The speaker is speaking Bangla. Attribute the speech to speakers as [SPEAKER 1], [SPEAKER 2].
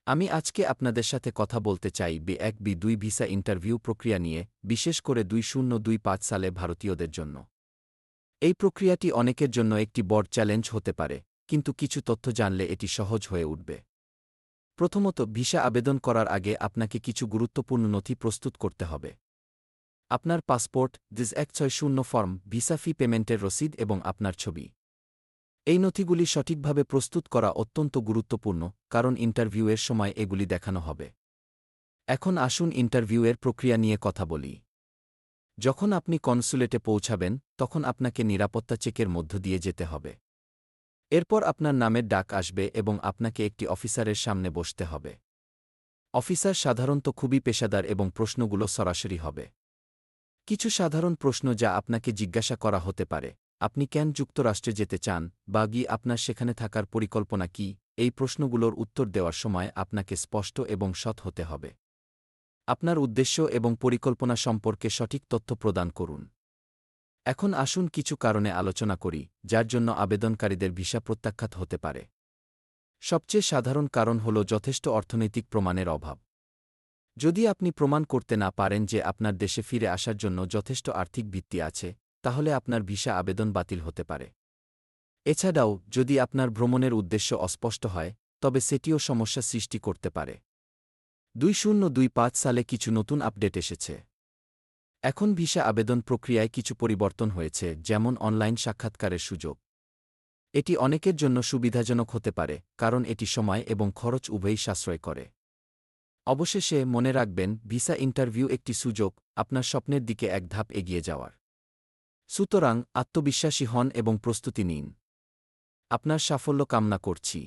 [SPEAKER 1] আমি আজকে আপনাদের সাথে কথা বলতে চাই B1 B2 ভিসা ইন্টারভিউ প্রক্রিয়া নিয়ে, বিশেষ করে 2025 সালে ভারতীয়দের জন্য। এই প্রক্রিয়াটি অনেকের জন্য একটি বড় চ্যালেঞ্জ হতে পারে, কিন্তু কিছু তথ্য জানলে এটি সহজ হয়ে উঠবে। প্রথমত, ভিসা আবেদন করার আগে আপনাকে কিছু গুরুত্বপূর্ণ নথি প্রস্তুত করতে হবে। আপনার পাসপোর্ট, DIS-160 ফর্ম, ভিসা ফি পেমেন্টের রসিদ এবং আপনার ছবি। এই নথিগুলি সঠিকভাবে প্রস্তুত করা অত্যন্ত গুরুত্বপূর্ণ, কারণ ইন্টারভিউয়ের সময় এগুলি দেখানো হবে। এখন আসুন ইন্টারভিউয়ের প্রক্রিয়া নিয়ে কথা বলি। যখন আপনি কনস্যুলেটে পৌঁছাবেন, তখন আপনাকে নিরাপত্তা চেকের মধ্য দিয়ে যেতে হবে। এরপর আপনার নামের ডাক আসবে এবং আপনাকে একটি অফিসারের সামনে বসতে হবে। অফিসার সাধারণত খুবই পেশাদার এবং প্রশ্নগুলো সরাসরি হবে। কিছু সাধারণ প্রশ্ন যা আপনাকে জিজ্ঞাসা করা হতে পারে: আপনি কেন যুক্তরাষ্ট্রে যেতে চান, বা আপনার সেখানে থাকার পরিকল্পনা কি? এই প্রশ্নগুলোর উত্তর দেওয়ার সময় আপনাকে স্পষ্ট এবং সৎ হতে হবে। আপনার উদ্দেশ্য এবং পরিকল্পনা সম্পর্কে সঠিক তথ্য প্রদান করুন। এখন আসুন কিছু কারণে আলোচনা করি, যার জন্য আবেদনকারীদের ভিসা প্রত্যাখ্যাত হতে পারে। সবচেয়ে সাধারণ কারণ হল যথেষ্ট অর্থনৈতিক প্রমাণের অভাব। যদি আপনি প্রমাণ করতে না পারেন যে আপনার দেশে ফিরে আসার জন্য যথেষ্ট আর্থিক ভিত্তি আছে, তাহলে আপনার ভিসা আবেদন বাতিল হতে পারে। এছাড়াও, যদি আপনার ভ্রমণের উদ্দেশ্য অস্পষ্ট হয়, তবে সেটিও সমস্যা সৃষ্টি করতে পারে। 2025 সালে কিছু নতুন আপডেট এসেছে। এখন ভিসা আবেদন প্রক্রিয়ায় কিছু পরিবর্তন হয়েছে, যেমন অনলাইন সাক্ষাৎকারের সুযোগ। এটি অনেকের জন্য সুবিধাজনক হতে পারে, কারণ এটি সময় এবং খরচ উভয়ই সাশ্রয় করে। অবশেষে মনে রাখবেন, ভিসা ইন্টারভিউ একটি সুযোগ আপনার স্বপ্নের দিকে এক ধাপ এগিয়ে যাওয়ার। সুতরাং আত্মবিশ্বাসী হন এবং প্রস্তুতি নিন। আপনার সাফল্য কামনা করছি।